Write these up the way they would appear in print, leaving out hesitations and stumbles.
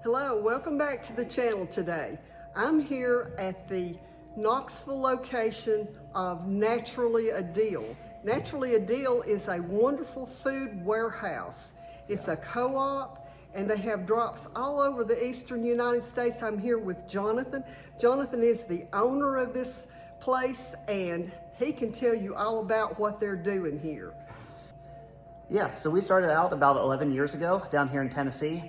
Hello, welcome back to the channel today. I'm here at the Knoxville location of Naturally a Deal. Naturally a Deal is a wonderful food warehouse. It's a co-op and they have drops all over the eastern United States. I'm here with Jonathan. Jonathan is the owner of this place and he can tell you all about what they're doing here. Yeah, so we started out about 11 years ago down here in Tennessee,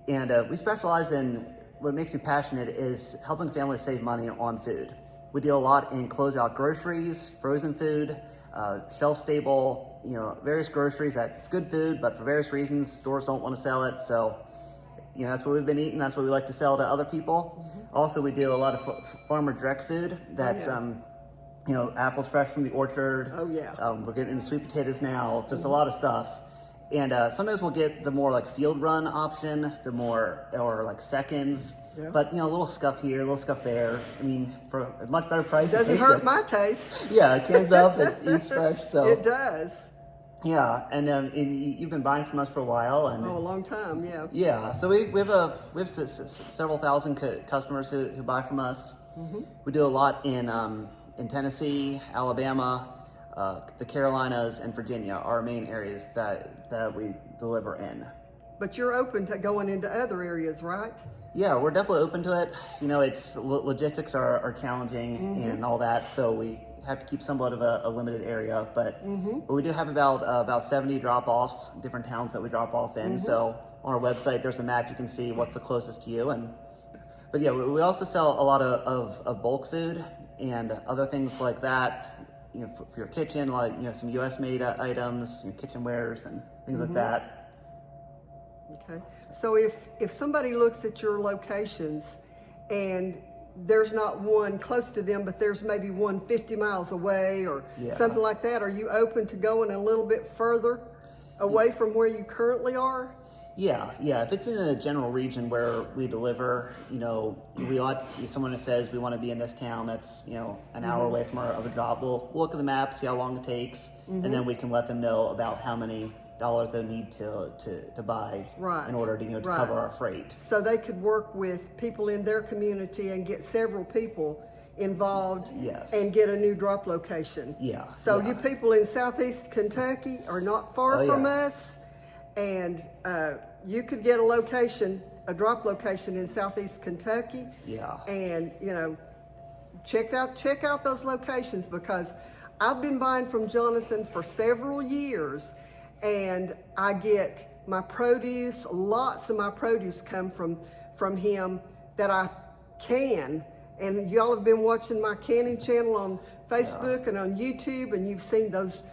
and we specialize in, what makes me passionate is helping families save money on food. We deal a lot in closeout groceries, frozen food, shelf-stable, various groceries that's good food, but for various reasons, stores don't want to sell it, so that's what we've been eating, that's what we like to sell to other people. Mm-hmm. Also, we do a lot of farmer direct food that's apples fresh from the orchard. Oh yeah. We're getting into sweet potatoes now, just a lot of stuff. And sometimes we'll get the more like field run option, or like seconds. Yeah. But a little scuff here, a little scuff there. I mean, for a much better price. Doesn't hurt my taste. Yeah, it cans up, it eats fresh. So it does. Yeah, and you've been buying from us for a while, and a long time, yeah. Yeah, so we have several thousand customers who buy from us. Mm-hmm. We do a lot in Tennessee, Alabama, the Carolinas, and Virginia are our main areas that we deliver in. But you're open to going into other areas, right? Yeah, we're definitely open to it. It's logistics are challenging mm-hmm. and all that, so we have to keep somewhat of a limited area. But, mm-hmm. but we do have about 70 drop-offs, different towns that we drop off in. Mm-hmm. So on our website, there's a map you can see what's the closest to you. But yeah, we also sell a lot of bulk food and other things like that, for your kitchen, like some U.S. made items, kitchenwares and things mm-hmm. like that. Okay, so if somebody looks at your locations and there's not one close to them, but there's maybe one 50 miles away or something like that, are you open to going a little bit further away from where you currently are? Yeah. If it's in a general region where we deliver, someone that says we want to be in this town that's, an hour mm-hmm. away from our other job, we'll look at the map, see how long it takes, mm-hmm. and then we can let them know about how many dollars they need to buy in order to cover our freight. So they could work with people in their community and get several people involved and get a new drop location. Yeah. So you people in Southeast Kentucky are not far from us. And you could get a drop location in Southeast Kentucky. Yeah. And check out those locations, because I've been buying from Jonathan for several years, and I get my produce. Lots of my produce come from him that I can. And y'all have been watching my canning channel on Facebook and on YouTube, and you've seen those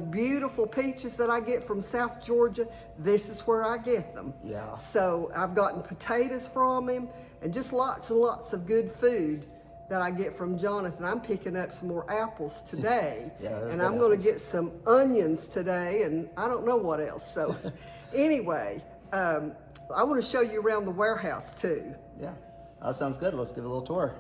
beautiful peaches that I get from South Georgia. This is where I get them. Yeah. So I've gotten potatoes from him and just lots and lots of good food that I get from Jonathan. I'm picking up some more apples today. And I'm going to get some onions today, and I don't know what else. So anyway, I want to show you around the warehouse too. Yeah, that sounds good. Let's give a little tour.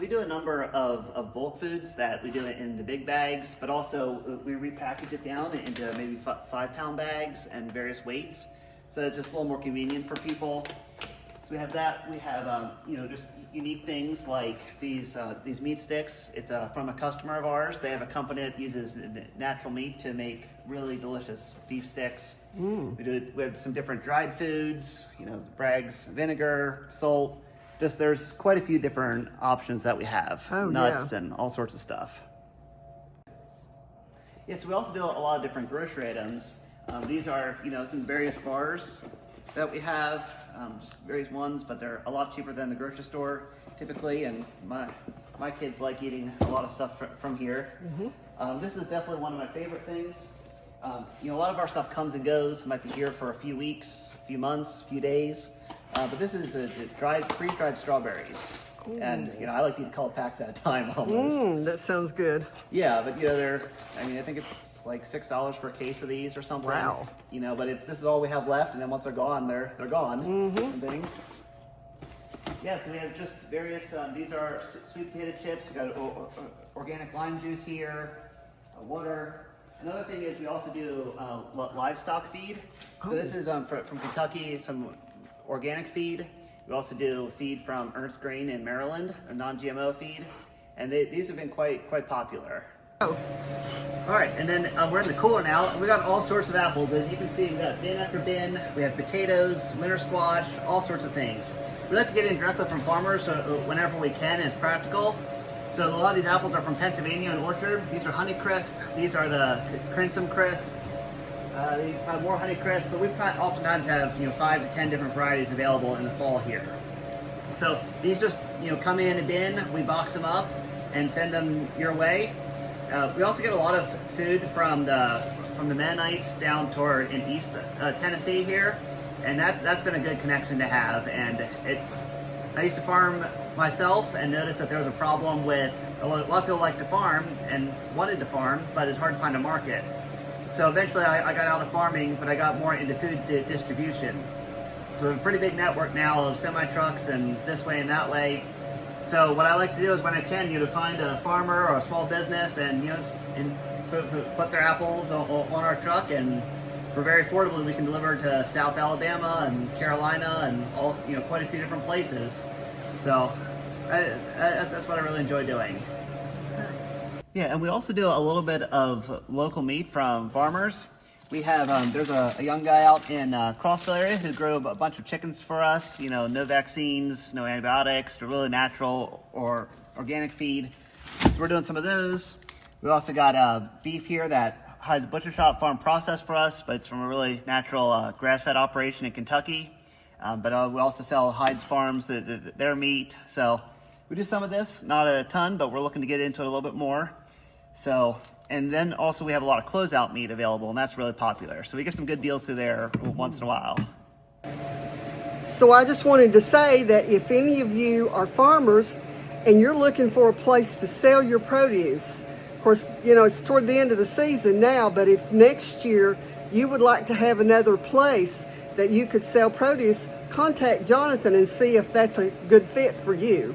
We do a number of bulk foods that we do in the big bags, but also we repackage it down into maybe 5-pound bags and various weights. So it's just a little more convenient for people. So we have that. We have just unique things like these meat sticks. It's from a customer of ours. They have a company that uses natural meat to make really delicious beef sticks. Mm. We have some different dried foods. Bragg's vinegar, salt. There's quite a few different options that we have, nuts and all sorts of stuff. Yeah, so we also do a lot of different grocery items. These are, some various bars that we have, just various ones, but they're a lot cheaper than the grocery store typically, and my kids like eating a lot of stuff from here. Mm-hmm. This is definitely one of my favorite things. A lot of our stuff comes and goes. It might be here for a few weeks, a few months, a few days. But this is freeze-dried strawberries. Ooh. And, I like to eat a couple packs at a time almost. That sounds good. Yeah, but, I think it's like $6 for a case of these or something. Wow. But this is all we have left, and then once they're gone, they're gone. Mm-hmm. And things. Yeah, so we have just various, these are sweet potato chips. We've got organic lime juice here, water. Another thing is we also do livestock feed. So this is from Kentucky, some organic feed. We also do feed from Ernst Green in Maryland, a non-GMO feed, and these have been quite popular. Oh, All right, and then we're in the cooler now. We got all sorts of apples. As you can see, we got bin after bin. We have potatoes, winter squash, all sorts of things. We like to get in directly from farmers whenever we can and it's practical. So a lot of these apples are from Pennsylvania and Orchard. These are Honeycrisp. These are the Crimson Crisp. These have more Honeycrisp, but we oftentimes have 5 to 10 different varieties available in the fall here. So these just come in a bin. We box them up and send them your way. We also get a lot of food from the Mennonites down toward in East Tennessee here, and that's been a good connection to have. And I used to farm myself and noticed that there was a problem with a lot of people like to farm and wanted to farm, but it's hard to find a market. So eventually I got out of farming, but I got more into food distribution. So we have a pretty big network now of semi-trucks and this way and that way. So what I like to do is when I can, to find a farmer or a small business and put their apples on our truck, and for very affordably we can deliver to South Alabama and Carolina and all quite a few different places. So that's what I really enjoy doing. Yeah, and we also do a little bit of local meat from farmers. We have, there's a young guy out in Crossville area who grew a bunch of chickens for us, no vaccines, no antibiotics, they're really natural or organic feed. So we're doing some of those. We also got beef here that Hyde's Butcher Shop farm processed for us, but it's from a really natural grass-fed operation in Kentucky. But we also sell Hyde's Farms, their meat. So we do some of this, not a ton, but we're looking to get into it a little bit more. So, and then also we have a lot of closeout meat available, and that's really popular. So we get some good deals through there once in a while. so I just wanted to say that if any of you are farmers and you're looking for a place to sell your produce, of course, it's toward the end of the season now, but if next year you would like to have another place that you could sell produce, contact Jonathan and see if that's a good fit for you.